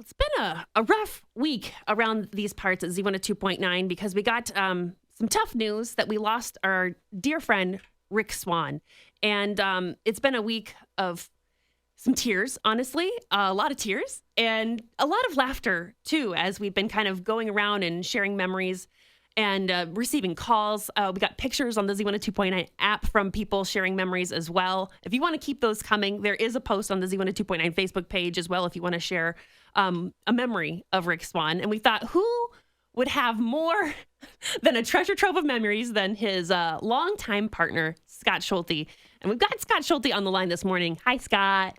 It's been a rough week around these parts at Z1 2.9 because we got some tough news that we lost our dear friend, Ric Swann. And it's been a week of some tears, honestly, a lot of tears and a lot of laughter, too, as we've been kind of going around and sharing memories and receiving calls. We got pictures on the Z1 2.9 app from people sharing memories as well. If you want to keep those coming, there is a post on the Z1 2.9 Facebook page as well if you want to share a memory of Ric Swann. And we thought, who would have more than a treasure trove of memories than his longtime partner, Scott Schulte. And we've got Scott Schulte on the line this morning. Hi, Scott.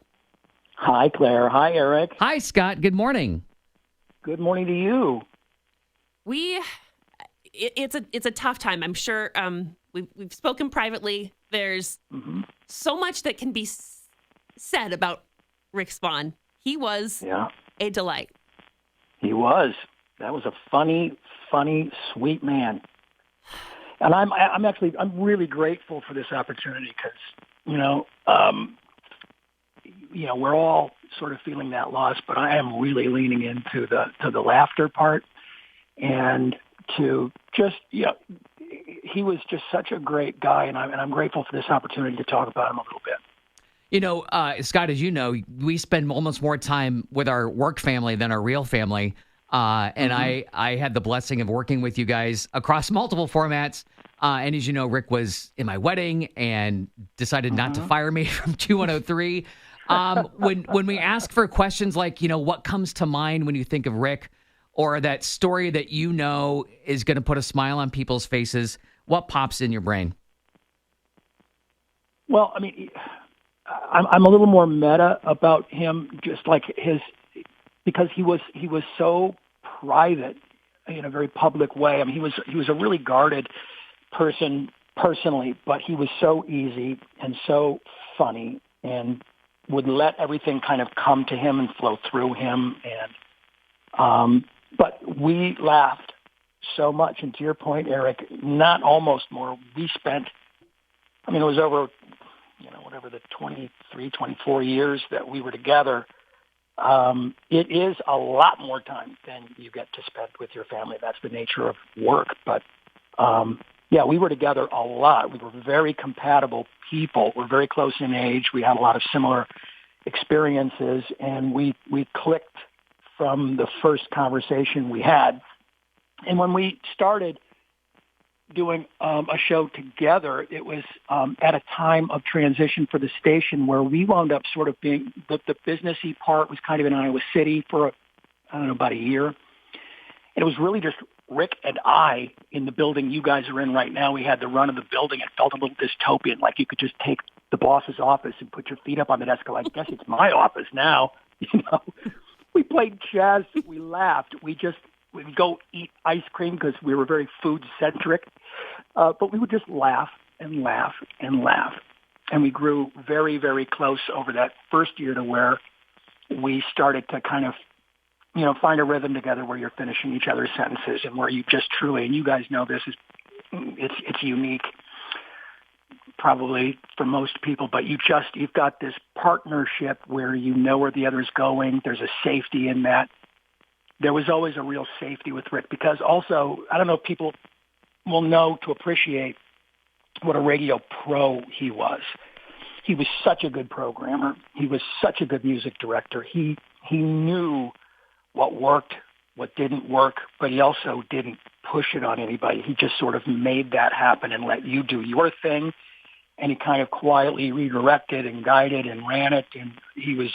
Hi, Claire. Hi, Eric. Hi, Scott. Good morning. Good morning to you. It's a tough time. I'm sure we've spoken privately. There's so much that can be said about Ric Swann. He was a delight. He was. That was a funny, sweet man. And I'm really grateful for this opportunity because, we're all sort of feeling that loss, but I am really leaning into the laughter part and to just, he was just such a great guy, and I'm grateful for this opportunity to talk about him a little bit. Scott, as you know, we spend almost more time with our work family than our real family. And I had the blessing of working with you guys across multiple formats. And as you know, Rick was in my wedding and decided not to fire me from Q103. When we ask for questions like, what comes to mind when you think of Rick, or that story that is going to put a smile on people's faces, what pops in your brain? Well, I mean, I'm a little more meta about him, just like because he was so private in a very public way. I mean, he was a really guarded person personally, but he was so easy and so funny and would let everything kind of come to him and flow through him. And but we laughed so much. And to your point, Eric, not almost more. We spent, it was over, whatever the 23, 24 years that we were together. It is a lot more time than you get to spend with your family. That's the nature of work. But, we were together a lot. We were very compatible people. We're very close in age. We had a lot of similar experiences, and we clicked from the first conversation we had. And when we started doing a show together, it was at a time of transition for the station where we wound up sort of being, the businessy part was kind of in Iowa City for, about a year. And it was really just Rick and I in the building you guys are in right now. We had the run of the building. It felt a little dystopian, like you could just take the boss's office and put your feet up on the desk and go, I guess it's my office now. We played chess. We laughed. We'd go eat ice cream because we were very food-centric. But we would just laugh and laugh and laugh. And we grew very, very close over that first year to where we started to kind of, find a rhythm together where you're finishing each other's sentences and where you just truly, and you guys know this it's unique probably for most people, but you've got this partnership where you know where the other's going. There's a safety in that. There was always a real safety with Rick because also, I don't know if people will know to appreciate what a radio pro he was. He was such a good programmer. He was such a good music director. He knew what worked, what didn't work, but he also didn't push it on anybody. He just sort of made that happen and let you do your thing. And he kind of quietly redirected and guided and ran it. And he was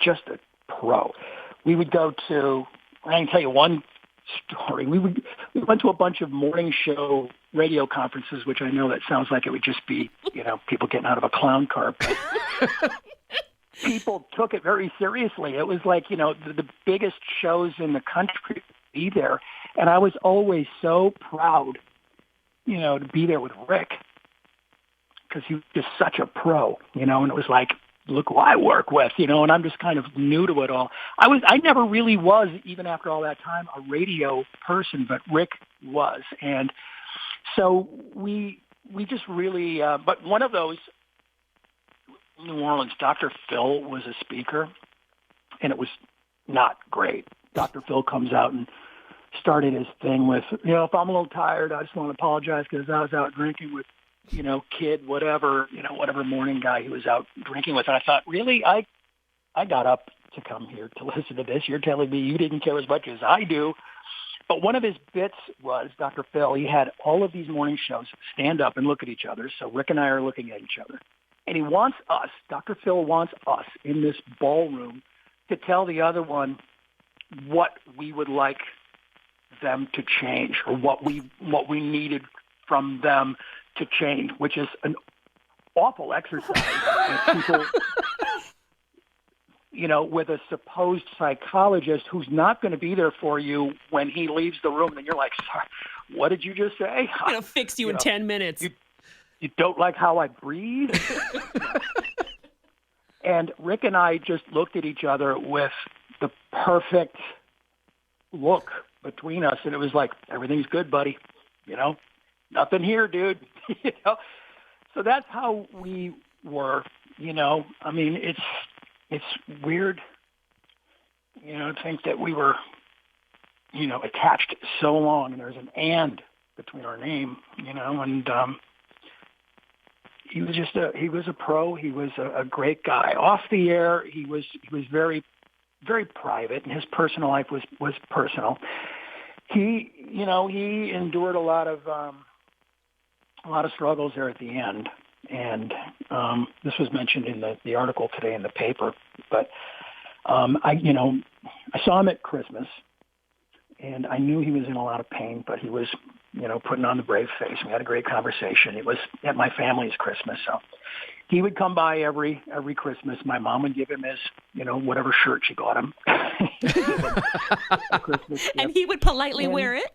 just a pro. We would go to, I can tell you one story. We went to a bunch of morning show radio conferences, which I know that sounds like it would just be, people getting out of a clown car. But people took it very seriously. It was like, the biggest shows in the country be there. And I was always so proud, to be there with Rick because he was just such a pro, and it was like, look who I work with, and I'm just kind of new to it all. I never really was, even after all that time, a radio person, but Rick was. And so we just really, but one of those, New Orleans, Dr. Phil was a speaker, and it was not great. Dr. Phil comes out and started his thing with, if I'm a little tired, I just want to apologize because I was out drinking with, kid, whatever morning guy he was out drinking with. And I thought, really? I got up to come here to listen to this. You're telling me you didn't care as much as I do. But one of his bits was, Dr. Phil, he had all of these morning shows stand up and look at each other. So Rick and I are looking at each other. And he wants us, Dr. Phil wants us in this ballroom to tell the other one what we would like them to change or what we needed from them to change, which is an awful exercise. And people, with a supposed psychologist who's not going to be there for you when he leaves the room, and you're like, sorry, what did you just say? I'm going to fix you in 10 minutes. You don't like how I breathe? And Rick and I just looked at each other with the perfect look between us, and it was like, everything's good, buddy. Nothing here, dude. So that's how we were. I mean, it's weird, to think that we were, attached so long, and there's an and between our name, and he was a pro. He was a great guy. Off the air, he was very, very private, and his personal life was personal. He endured a lot of struggles there at the end, and this was mentioned in the article today in the paper. But I saw him at Christmas, and I knew he was in a lot of pain, but he was putting on the brave face. We had a great conversation. It was at my family's Christmas, so he would come by every Christmas. My mom would give him his whatever shirt she got him. Christmas gift. And he would politely wear it?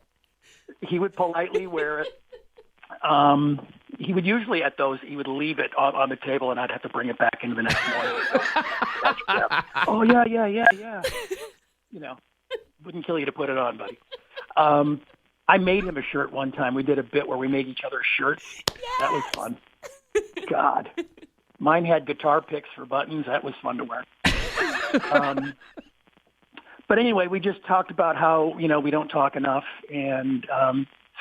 He would politely wear it. He would usually he would leave it on the table, and I'd have to bring it back in the next morning. Oh, yeah. Wouldn't kill you to put it on, buddy. I made him a shirt one time. We did a bit where we made each other shirts. Yes! That was fun. God. Mine had guitar picks for buttons. That was fun to wear. But anyway, we just talked about how, we don't talk enough. And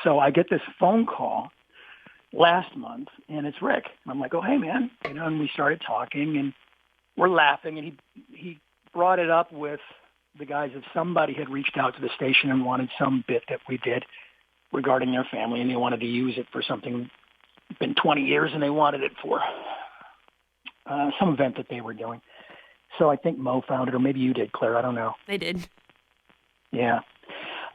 so I get this phone call last month, and it's Rick. And I'm like, oh, hey, man. And we started talking, and we're laughing. And he brought it up with the guys that somebody had reached out to the station and wanted some bit that we did regarding their family, and they wanted to use it for something. It's been 20 years, and they wanted it for some event that they were doing. So I think Mo found it, or maybe you did, Claire. I don't know. They did. Yeah.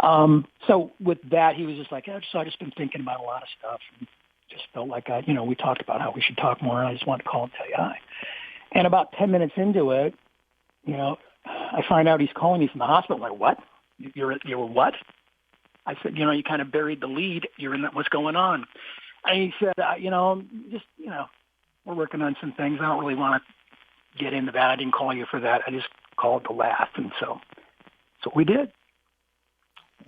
So with that, he was just like, I just been thinking about a lot of stuff, and just felt like we talked about how we should talk more, and I just wanted to call and tell you hi. And about 10 minutes into it, I find out he's calling me from the hospital. I'm like, what? You're what? I said, you kind of buried the lead. You're in that. What's going on? And he said, we're working on some things. I don't really want to get into that. I didn't call you for that. I just called to laugh. And so we did.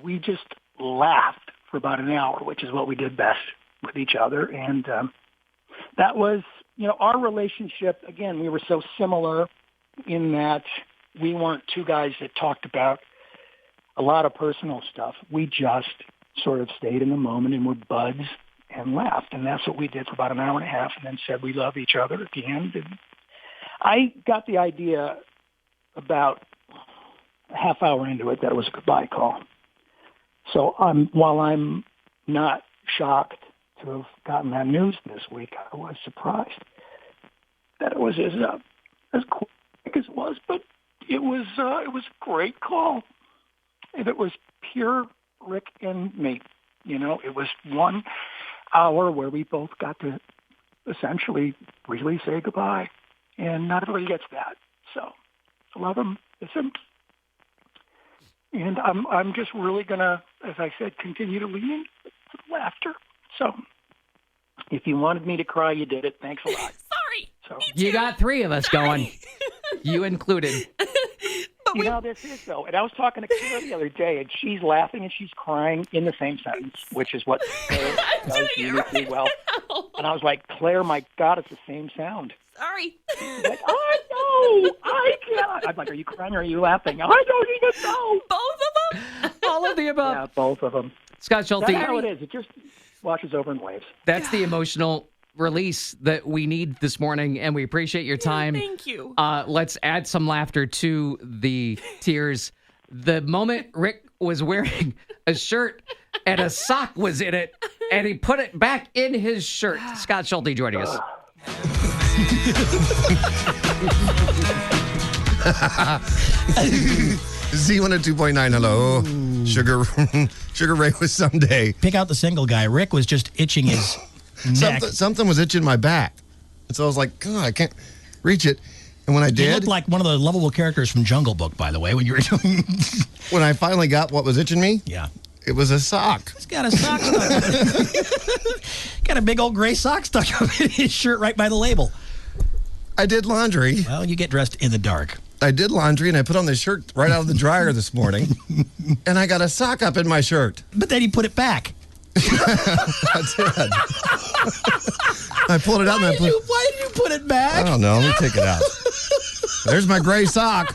We just laughed for about an hour, which is what we did best with each other. And that was, our relationship. Again, we were so similar in that we weren't two guys that talked about a lot of personal stuff. We just sort of stayed in the moment and were buds and laughed. And that's what we did for about an hour and a half, and then said we love each other at the end. And I got the idea about a half hour into it that it was a goodbye call. So while I'm not shocked to have gotten that news this week, I was surprised that it was as quick as it was, but it was a great call. If it was pure Rick and me, it was 1 hour where we both got to essentially really say goodbye, and not everybody gets that. So I love him, miss him, and I'm just really gonna, as I said, continue to lean into the laughter. So if you wanted me to cry, you did it. Thanks a lot. Sorry. So you got three of us going, you included. This is, though, and I was talking to Claire the other day, and she's laughing and she's crying in the same sentence, which is what Claire does uniquely well. And I was like, Claire, my God, it's the same sound. Sorry. She's like, oh, know. I can't. I'm like, are you crying or are you laughing? I don't even know. Both of them? All of the above. Yeah, both of them. Scott Schulte. That's how it is. It just washes over in waves. That's the emotional release that we need this morning, and we appreciate your time. Thank you. Let's add some laughter to the tears. The moment Rick was wearing a shirt and a sock was in it, and he put it back in his shirt. Scott Schulte joining us. Z102.9, hello. Sugar Ray was someday. Pick out the single guy. Rick was just itching his neck. Something was itching my back. And so I was like, God, I can't reach it. And when I You did, looked like one of the lovable characters from Jungle Book, by the way, when you were doing... when I finally got what was itching me, Yeah. it was a sock. He's got a sock stuck. Got a big old gray sock stuck up in his shirt right by the label. I did laundry. Well, you get dressed in the dark. I did laundry, and I put on this shirt right out of the dryer this morning, and I got a sock up in my shirt. But then he put it back. I did. I pulled it out, and I put... Why did you put it back? I don't know. Let me take it out. There's my gray sock.